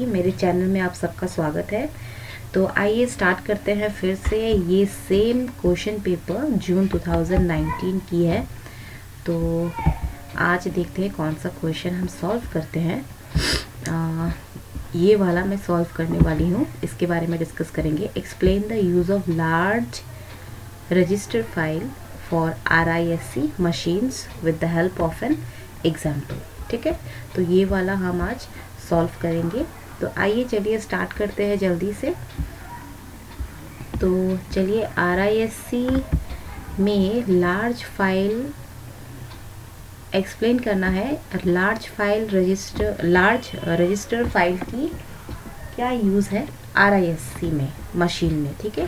मेरे चैनल में आप सबका स्वागत है। तो आइए स्टार्ट करते हैं फिर से। ये सेम क्वेश्चन पेपर जून 2019 की है। तो आज देखते हैं कौन सा क्वेश्चन हम सॉल्व करते हैं। ये वाला मैं सॉल्व करने वाली हूँ, इसके बारे में डिस्कस करेंगे। Explain the use of large register file for RISC machines with the help of an example. ठीक है, तो ये वाला हम आज सॉल्व करेंगे। तो आइए चलिए स्टार्ट करते हैं जल्दी से। तो चलिए RISC में लार्ज फाइल एक्सप्लेन करना है। लार्ज रजिस्टर फाइल की क्या यूज़ है RISC में, मशीन में। ठीक है,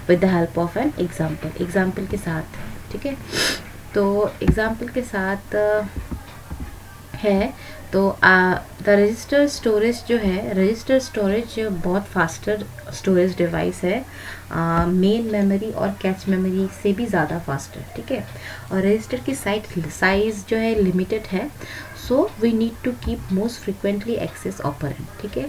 with the help of an example के साथ। ठीक है, तो एग्जाम्पल के साथ है। तो द रजिस्टर स्टोरेज जो है, रजिस्टर स्टोरेज बहुत फास्टर स्टोरेज डिवाइस है, मेन मेमोरी और कैच मेमोरी से भी ज़्यादा फास्टर। ठीक है, और रजिस्टर की साइज जो है लिमिटेड है। So we need to keep most frequently access operand. ठीक है,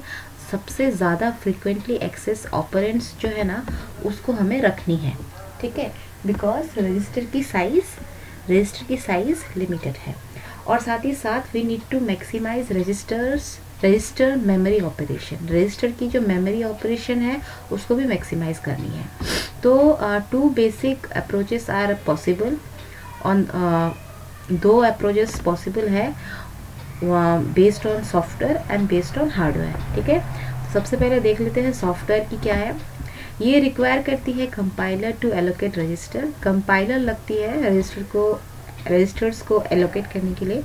सबसे ज़्यादा फ्रिक्वेंटली एक्सेस ऑपरेंट्स जो है ना, उसको हमें रखनी है। ठीक है, बिकॉज रजिस्टर की साइज लिमिटेड है। और साथ ही साथ we need to maximize register memory operation. Register की जो मेमोरी ऑपरेशन है उसको भी मैक्सिमाइज करनी है। तो two basic approaches are possible on, दो अप्रोचेस पॉसिबल है, based on software and based on hardware. ठीक है, सबसे पहले देख लेते हैं सॉफ्टवेयर की क्या है। ये रिक्वायर करती है compiler to allocate register. Compiler लगती है रजिस्टर्स को एलोकेट करने के लिए।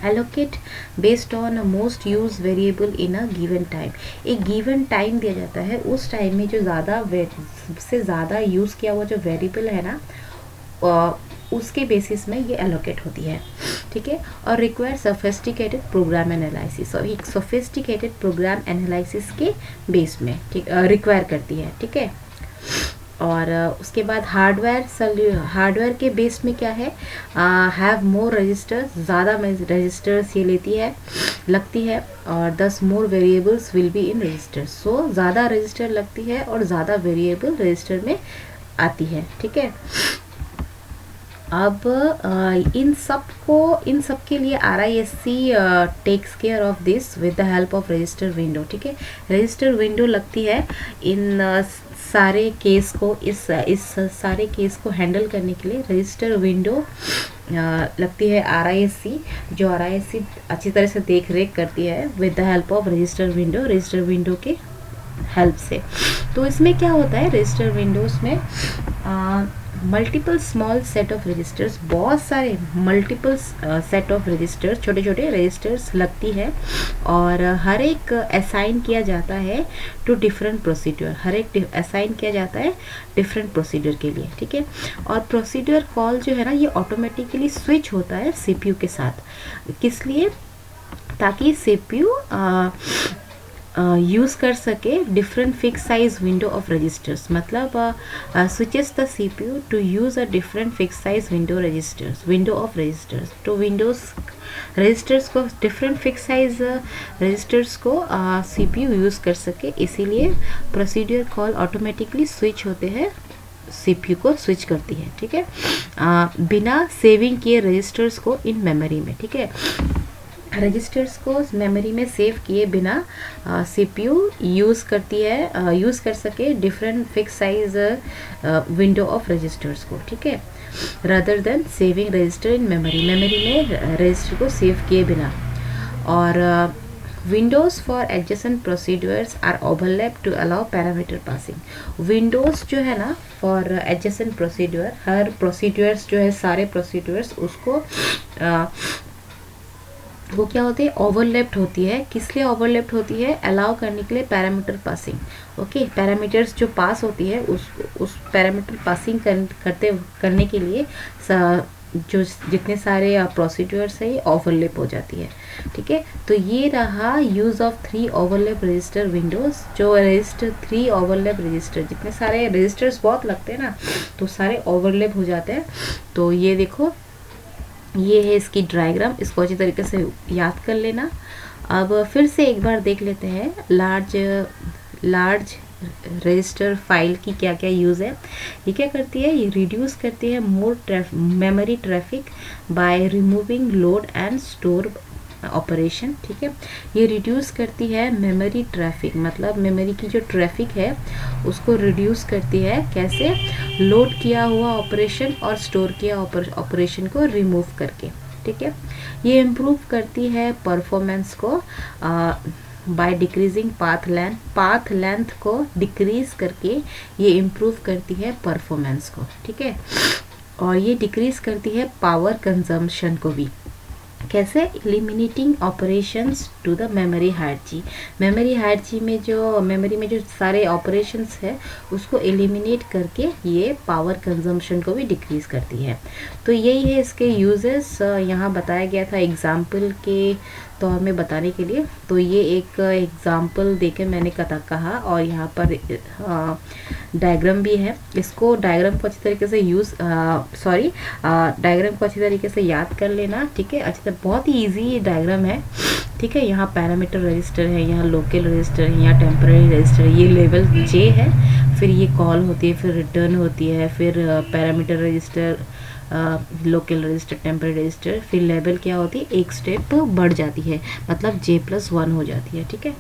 Allocate based on most use variable in a given time. एक गिवन टाइम दिया जाता है, उस टाइम में जो सबसे ज़्यादा यूज़ किया हुआ जो वेरिएबल है ना, उसके बेसिस में ये एलोकेट होती है। ठीक है, और रिक्वायर सोफिस्टिकेटेड प्रोग्राम एनालिसिस, और एक सोफिस्टिकेटेड प्रोग्राम एनालिसिस के बेस में रिक्वायर करती है। ठीक है, और उसके बाद हार्डवेयर के बेस में क्या है, हैव मोर रजिस्टर्स, ज़्यादा रजिस्टर्स ये लगती है, और 10 more variables will be in register. So ज़्यादा रजिस्टर लगती है और ज़्यादा वेरिएबल रजिस्टर में आती है। ठीक है, अब इन सब के लिए RISC takes care of this with the help of register window. ठीक है, रजिस्टर विंडो लगती है इन सारे केस को, इस सारे केस को हैंडल करने के लिए रजिस्टर विंडो लगती है RISC, जो RISC अच्छी तरह से देख रेख करती है with the help of register window के हेल्प से। तो इसमें क्या होता है, रजिस्टर विंडोज में multiple small set of registers, बहुत सारे मल्टीपल सेट ऑफ रजिस्टर्स, छोटे छोटे रजिस्टर्स लगती है, और हर एक असाइन किया जाता है टू डिफरेंट प्रोसीड्यूर। हर एक असाइन किया जाता है डिफरेंट प्रोसीड्यूर के लिए। ठीक है, और प्रोसीड्यूर कॉल जो है ना, ये ऑटोमेटिकली स्विच होता है CPU के साथ। किस लिए, ताकि CPU यूज़ कर सके different fix size window of registers. मतलब switches the CPU to use a different fix size window of registers. तो रजिस्टर्स को, डिफरेंट फिक्स साइज रजिस्टर्स को CPU यूज़ कर सके, इसीलिए प्रोसीड्यूर कॉल ऑटोमेटिकली स्विच होते हैं, CPU को स्विच करती है। ठीक है, बिना सेविंग किए रजिस्टर्स को इन मेमोरी में। ठीक है, रजिस्टर्स को मेमोरी में सेव किए बिना CPU यूज़ कर सके different fix size window of registers को। ठीक है, rather than saving register in memory में रजिस्टर को सेव किए बिना। और windows for adjacent procedures are overlap to allow parameter passing. Windows जो है ना फॉर एडजेसेंट प्रोसीड्यूर, हर प्रोसीड्यूर्स जो है, सारे प्रोसीड्यूर्स उसको वो क्या होती है, ओवरलैप्ड होती है। किस लिए ओवरलैप्ड होती है, अलाउ करने के लिए पैरामीटर पासिंग। ओके, पैरामीटर्स जो पास होती है उस पैरामीटर पासिंग करने के लिए जो जितने सारे प्रोसीड्यूर्स है ये ओवरलैप हो जाती है। ठीक है, तो ये रहा use of 3 overlap register Windows. जो रजिस्टर 3 ओवरलैप रजिस्टर, जितने सारे रजिस्टर्स बहुत लगते हैं ना, तो सारे ओवरलैप हो जाते हैं। तो ये देखो, ये है इसकी डायग्राम, इसको अच्छी तरीके से याद कर लेना। अब फिर से एक बार देख लेते हैं लार्ज रजिस्टर फाइल की क्या क्या यूज़ है। ये क्या करती है, ये रिड्यूस करती है memory traffic by removing load and store operation. ठीक है, ये रिड्यूस करती है मेमोरी ट्रैफिक, मतलब मेमोरी की जो ट्रैफिक है उसको रिड्यूस करती है। कैसे, लोड किया हुआ ऑपरेशन और स्टोर किया ऑपरेशन को रिमूव करके। ठीक है, ये इम्प्रूव करती है परफॉर्मेंस को बाय डिक्रीजिंग पाथ लेंथ को डिक्रीज करके ये इम्प्रूव करती है परफॉर्मेंस को। ठीक है, और ये डिक्रीज करती है पावर कंजम्पशन को भी। कैसे, eliminating operations to the memory hierarchy. Memory में जो सारे ऑपरेशंस है उसको एलिमिनेट करके ये पावर कंजम्पशन को भी डिक्रीज करती है। तो यही है इसके यूजेस, यहाँ बताया गया था एग्जाम्पल के तौर में बताने के लिए। तो ये एक एग्जाम्पल देके मैंने कहा, और यहाँ पर डायग्राम भी है। इसको डायग्राम को अच्छी तरीके से डायग्राम को अच्छी तरीके से याद कर लेना। ठीक है, अच्छी तरह, बहुत ही इजी डायग्राम है। ठीक है, यहाँ पैरामीटर रजिस्टर है, यहाँ लोकल रजिस्टर है, यहाँ टेम्पररी रजिस्टर, ये लेवल जे है, फिर ये कॉल होती है, फिर रिटर्न होती है, फिर parameter register, local register, temporary register, फिर लेवल क्या होती है, एक स्टेप बढ़ जाती है, मतलब J+1 हो जाती है। ठीक है,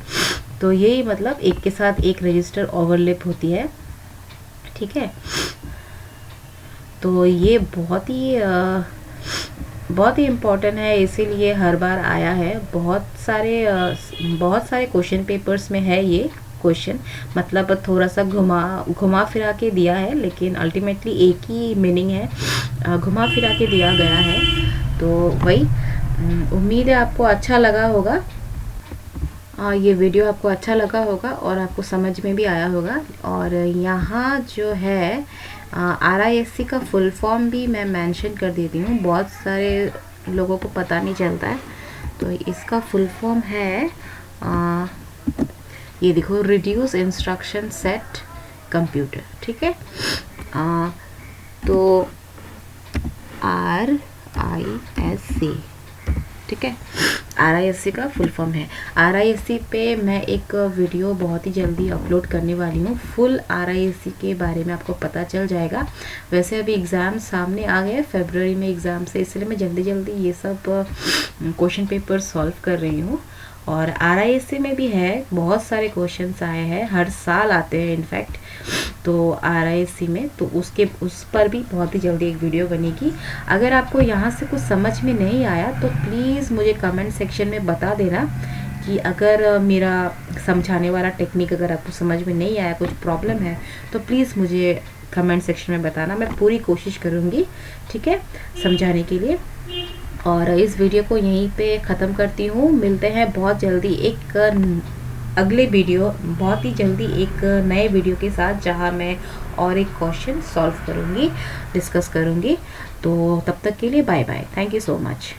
तो यही मतलब एक के साथ एक रजिस्टर ओवरलैप होती है। ठीक है, तो ये बहुत ही इम्पोर्टेंट है, इसीलिए हर बार आया है। बहुत सारे क्वेश्चन पेपर्स में है ये क्वेश्चन, मतलब थोड़ा सा घुमा फिरा के दिया है, लेकिन अल्टीमेटली एक ही मीनिंग है, घुमा फिरा के दिया गया है। तो वही उम्मीद है आपको अच्छा लगा होगा, ये वीडियो आपको अच्छा लगा होगा और आपको समझ में भी आया होगा। और यहाँ जो है RISC का फुल फॉर्म भी मैं मेंशन कर देती हूँ, बहुत सारे लोगों को पता नहीं चलता है। तो इसका फुल फॉर्म है ये देखो, रिड्यूस इंस्ट्रक्शन सेट कंप्यूटर। ठीक है, तो RISC, ठीक है, RISC का फुल फॉर्म है। RISC पे मैं एक वीडियो बहुत ही जल्दी अपलोड करने वाली हूँ, फुल RISC के बारे में आपको पता चल जाएगा। वैसे अभी एग्ज़ाम सामने आ गए, फरवरी में एग्ज़ाम से, इसलिए मैं जल्दी ये सब क्वेश्चन पेपर सॉल्व कर रही हूँ। और RISC में भी है, बहुत सारे क्वेश्चंस आए हैं, हर साल आते हैं इनफैक्ट। तो RISC में तो उस पर भी बहुत ही जल्दी एक वीडियो बनेगी। अगर आपको यहाँ से कुछ समझ में नहीं आया तो प्लीज़ मुझे कमेंट सेक्शन में बता देना कि अगर मेरा समझाने वाला टेक्निक अगर आपको समझ में नहीं आया, कुछ प्रॉब्लम है, तो प्लीज़ मुझे कमेंट सेक्शन में बताना, मैं पूरी कोशिश करूँगी, ठीक है, समझाने के लिए। और इस वीडियो को यहीं पे ख़त्म करती हूँ, मिलते हैं बहुत जल्दी एक अगले वीडियो, बहुत ही जल्दी एक नए वीडियो के साथ, जहाँ मैं और एक क्वेश्चन सॉल्व करूँगी, डिस्कस करूँगी। तो तब तक के लिए bye bye, thank you so much.